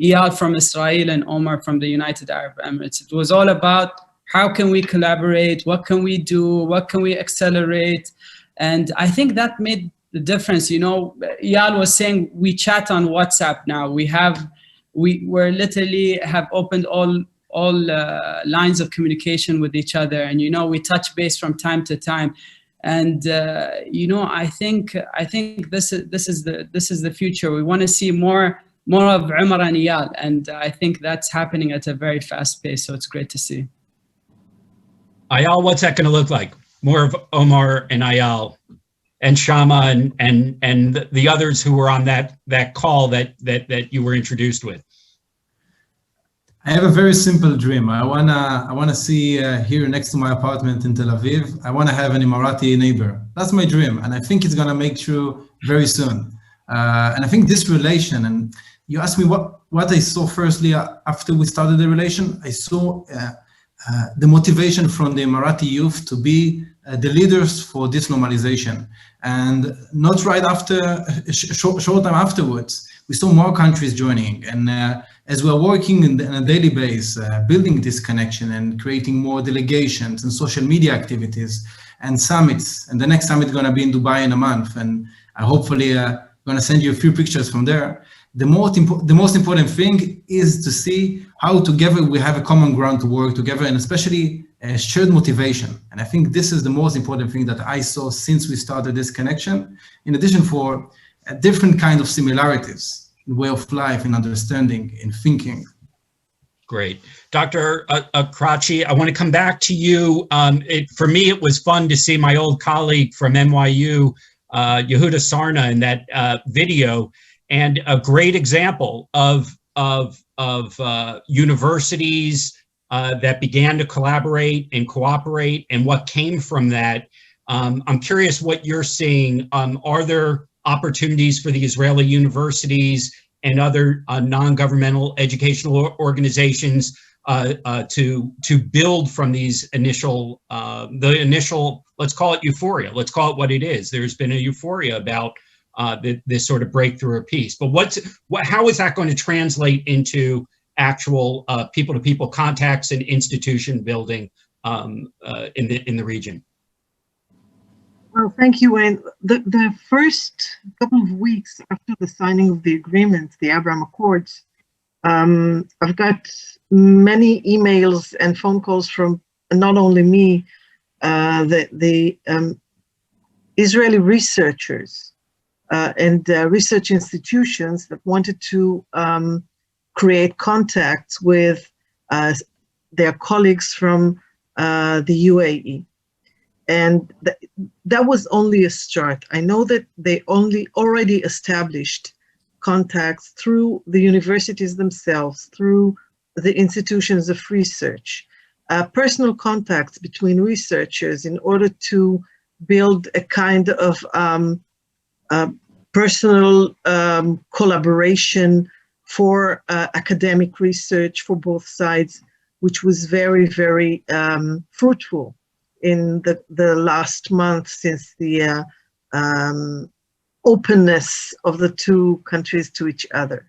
Eyal from Israel and Omar from the United Arab Emirates. It was all about how can we collaborate, what can we do, what can we accelerate. And I think that made the difference. Eyal was saying we chat on WhatsApp now. We're literally have opened all lines of communication with each other, and we touch base from time to time. And I think this is the future. We want to see more of Omar and Eyal, and I think that's happening at a very fast pace. So it's great to see. Ayal, what's that going to look like? More of Omar and Ayal and Shama and the others who were on that call that you were introduced with. I have a very simple dream. I wanna see here next to my apartment in Tel Aviv. I wanna have an Emirati neighbor. That's my dream, and I think it's gonna make true very soon. And I think this relation, and you asked me what I saw firstly after we started the relation. I saw the motivation from the Emirati youth to be the leaders for this normalization, and not right after, short time afterwards. We saw more countries joining, and as we're working on a daily basis, building this connection and creating more delegations and social media activities and summits, and the next summit is going to be in Dubai in a month, and I hopefully going to send you a few pictures from there. The most important thing is to see how together we have a common ground to work together, and especially a shared motivation. And I think this is the most important thing that I saw since we started this connection, in addition for a different kind of similarities in way of life, in understanding, in thinking. Great. Dr. Karachi, I want to come back to you. For me, it was fun to see my old colleague from NYU, Yehuda Sarna, in that video, and a great example of universities that began to collaborate and cooperate, and what came from that. I'm curious what you're seeing. Are there opportunities for the Israeli universities and other non-governmental educational organizations to build from these initial, let's call it euphoria, let's call it what it is. There's been a euphoria about this sort of breakthrough of peace, but how is that going to translate into actual people-to-people contacts and institution building in the region? Well, thank you, Wayne. The first couple of weeks after the signing of the agreement, the Abraham Accords, I've got many emails and phone calls from not only me, the Israeli researchers and research institutions that wanted to create contacts with their colleagues from the UAE. And that was only a start. I know that they already established contacts through the universities themselves, through the institutions of research, personal contacts between researchers in order to build a kind of personal collaboration for academic research for both sides, which was very, very fruitful in the last month since the openness of the two countries to each other.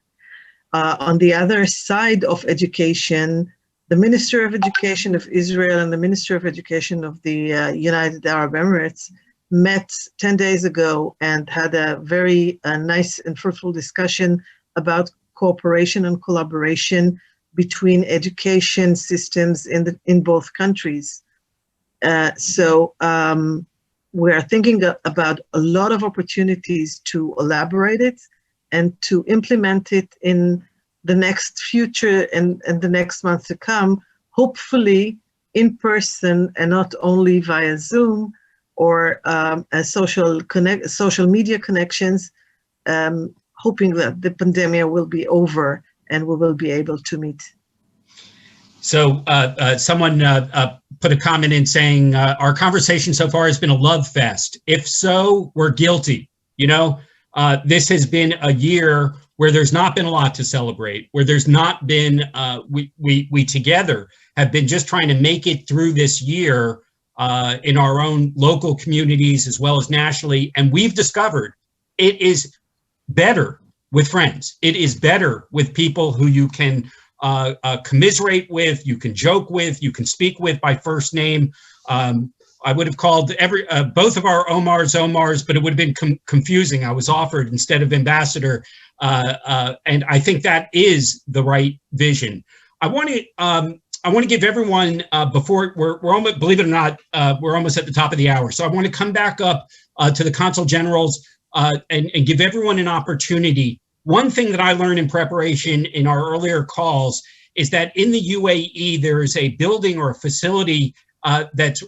On the other side of education, the Minister of Education of Israel and the Minister of Education of the United Arab Emirates met 10 days ago and had a very nice and fruitful discussion about cooperation and collaboration between education systems in both countries. So we're thinking about a lot of opportunities to elaborate it and to implement it in the next future and the next months to come, hopefully in person and not only via Zoom or social media connections, hoping that the pandemic will be over and we will be able to meet. So someone put a comment in saying, our conversation so far has been a love fest. If so, we're guilty. You know, this has been a year where there's not been a lot to celebrate, where there's not been, we together have been just trying to make it through this year in our own local communities as well as nationally. And we've discovered it is better with friends. It is better with people who you can commiserate with, you can joke with, you can speak with by first name. I would have called both of our Omars, but it would have been confusing. I was offered instead of ambassador, and I think that is the right vision. I want to give everyone before we're almost, believe it or not, we're almost at the top of the hour. So I want to come back up to the consul generals and give everyone an opportunity. One thing that I learned in preparation in our earlier calls is that in the UAE, there is a building or a facility that's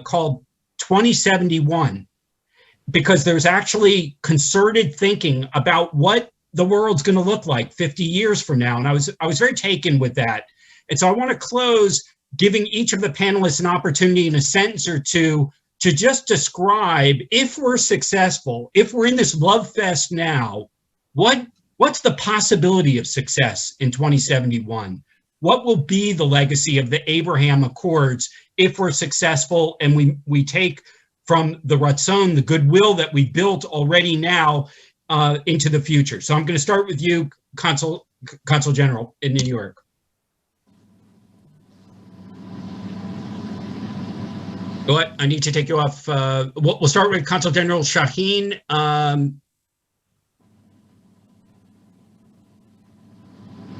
called 2071, because there's actually concerted thinking about what the world's going to look like 50 years from now. And I was very taken with that. And so I want to close giving each of the panelists an opportunity in a sentence or two to just describe, if we're successful, if we're in this love fest now, what's the possibility of success in 2071? What will be the legacy of the Abraham Accords if we're successful and we take from the Ratzon, the goodwill that we built already now, into the future? So I'm going to start with you, Consul General in New York. Go ahead. I need to take you off. We'll start with Consul General Shaheen.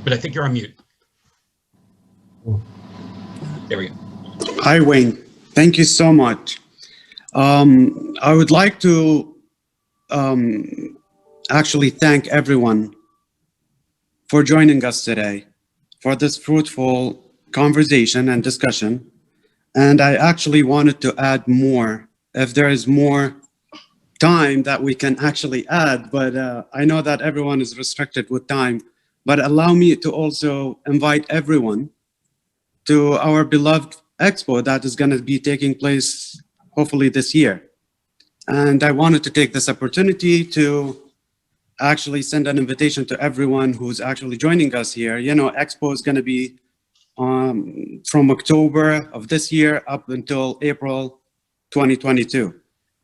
But I think you're on mute. There we go. Hi, Wayne. Thank you so much. I would like to actually thank everyone for joining us today for this fruitful conversation and discussion. And I actually wanted to add more, if there is more time that we can actually add, but I know that everyone is restricted with time, but allow me to also invite everyone to our beloved expo that is going to be taking place hopefully this year. And I wanted to take this opportunity to actually send an invitation to everyone who's actually joining us here. You know, expo is going to be from October of this year up until April 2022.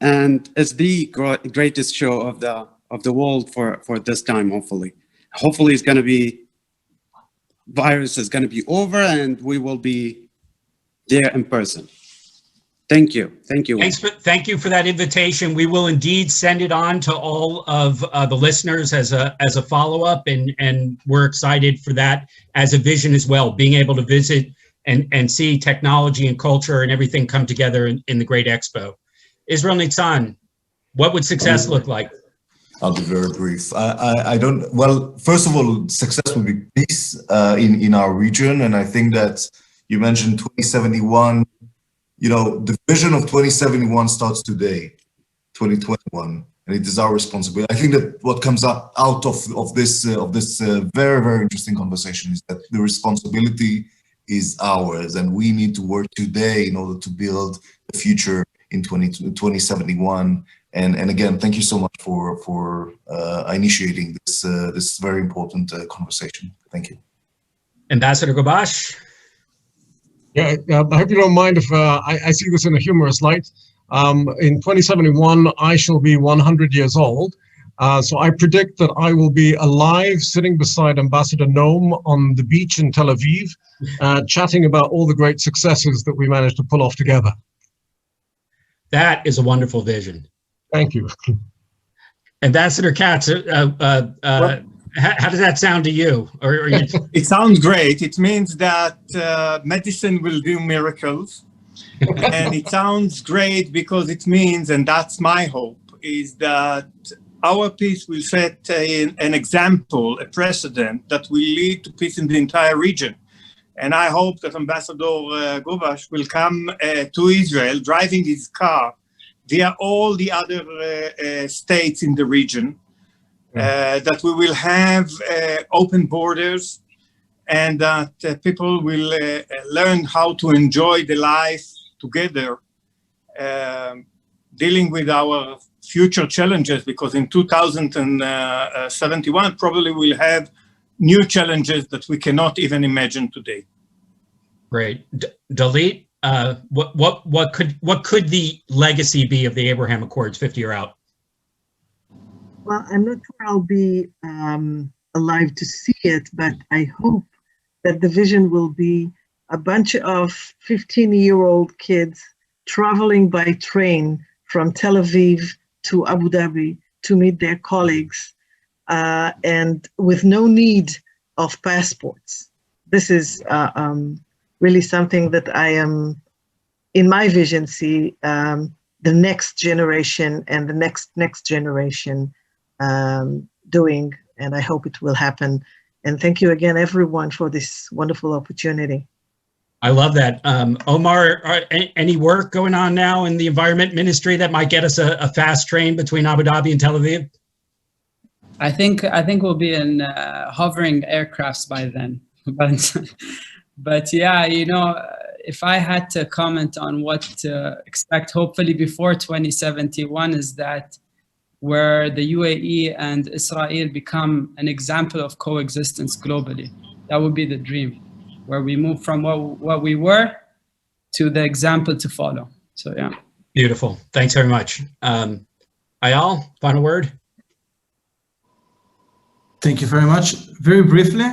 And it's the greatest show of the world for this time, hopefully. Hopefully it's going to be, virus is going to be over and we will be there in person. Thank you. Thank you. Thank you for that invitation. We will indeed send it on to all of the listeners as a follow-up, and we're excited for that as a vision as well, being able to visit and see technology and culture and everything come together in the Great Expo. Israel Nitzan, what would success look like? I'll be very brief. I don't, well, first of all, success would be peace in our region. And I think that you mentioned 2071. You know, the vision of 2071 starts today, 2021, and it is our responsibility. I think that what comes out of this very, very interesting conversation is that the responsibility is ours, and we need to work today in order to build the future in 2071. And again, thank you so much for initiating this very important conversation. Thank you. Ambassador Gabash. Yeah, I hope you don't mind if I see this in a humorous light. In 2071, I shall be 100 years old. So I predict that I will be alive, sitting beside Ambassador Noam on the beach in Tel Aviv, chatting about all the great successes that we managed to pull off together. That is a wonderful vision. Thank you. Ambassador Katz, how does that sound to you? Or you... It sounds great. It means that medicine will do miracles. And it sounds great because it means, and that's my hope, is that our peace will set an example, a precedent that will lead to peace in the entire region. And I hope that Ambassador Gabash will come to Israel driving his car via all the other states in the region. That we will have open borders, and that people will learn how to enjoy the life together, dealing with our future challenges, because in 2071 probably we'll have new challenges that we cannot even imagine today. Great. Dalit, what could the legacy be of the Abraham Accords 50 years out? Well, I'm not sure I'll be alive to see it, but I hope that the vision will be a bunch of 15-year-old kids traveling by train from Tel Aviv to Abu Dhabi to meet their colleagues, and with no need of passports. This is really something that I am, in my vision, see the next generation and the next generation doing, and I hope it will happen. And thank you again, everyone, for this wonderful opportunity. I love that. Omar, any work going on now in the Environment Ministry that might get us a fast train between Abu Dhabi and Tel Aviv? I think we'll be in hovering aircrafts by then. But yeah, you know, if I had to comment on what to expect, hopefully before 2071, is that where the UAE and Israel become an example of coexistence globally. That would be the dream, where we move from what we were to the example to follow. So yeah. Beautiful. Thanks very much. Ayal, final word? Thank you very much. Very briefly,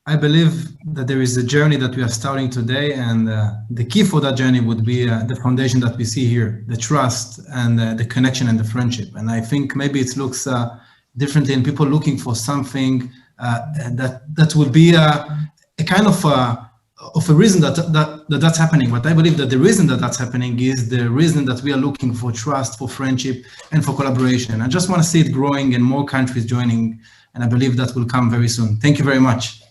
I believe that there is a journey that we are starting today, and the key for that journey would be the foundation that we see here, the trust and the connection and the friendship. And I think maybe it looks differently in people looking for something that will be a kind of a reason that's happening. But I believe that the reason that that's happening is the reason that we are looking for trust, for friendship, and for collaboration. I just want to see it growing and more countries joining, and I believe that will come very soon. Thank you very much.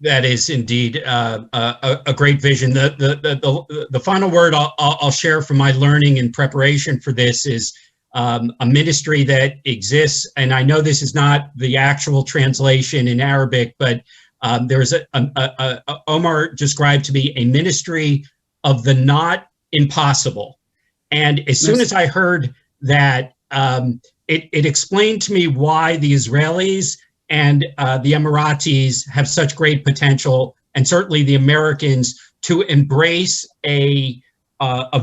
That is indeed a great vision. The final word I'll share from my learning and preparation for this is a ministry that exists, and I know this is not the actual translation in Arabic, but there's Omar described to be a ministry of the not impossible. And as soon as I heard that, it explained to me why the Israelis and the Emiratis have such great potential, and certainly the Americans, to embrace a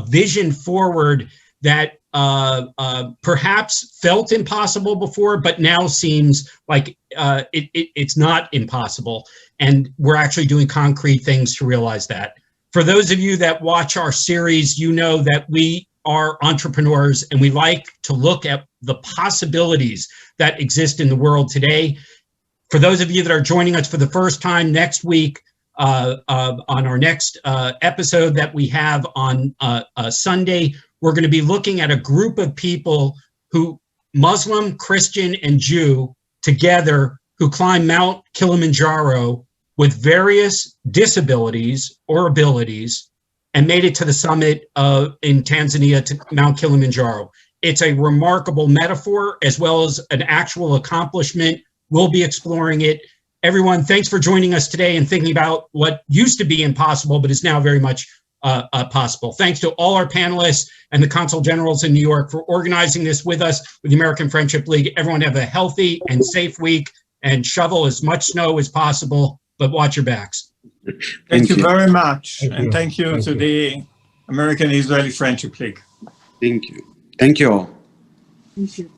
vision forward that perhaps felt impossible before, but now seems like it's not impossible. And we're actually doing concrete things to realize that. For those of you that watch our series, you know that we are entrepreneurs and we like to look at the possibilities that exist in the world today. For those of you that are joining us for the first time, next week on our next episode that we have on Sunday, we're going to be looking at a group of people who, Muslim, Christian, and Jew together, who climb Mount Kilimanjaro with various disabilities or abilities and made it to the summit in Tanzania to Mount Kilimanjaro. It's a remarkable metaphor as well as an actual accomplishment. We'll be exploring it. Everyone, thanks for joining us today and thinking about what used to be impossible, but is now very much possible. Thanks to all our panelists and the Consul Generals in New York for organizing this with us, with the American Friendship League. Everyone have a healthy and safe week, and shovel as much snow as possible, but watch your backs. Thank you very much. And thank you to the American Israeli Friendship League. Thank you. Thank you all. Thank you.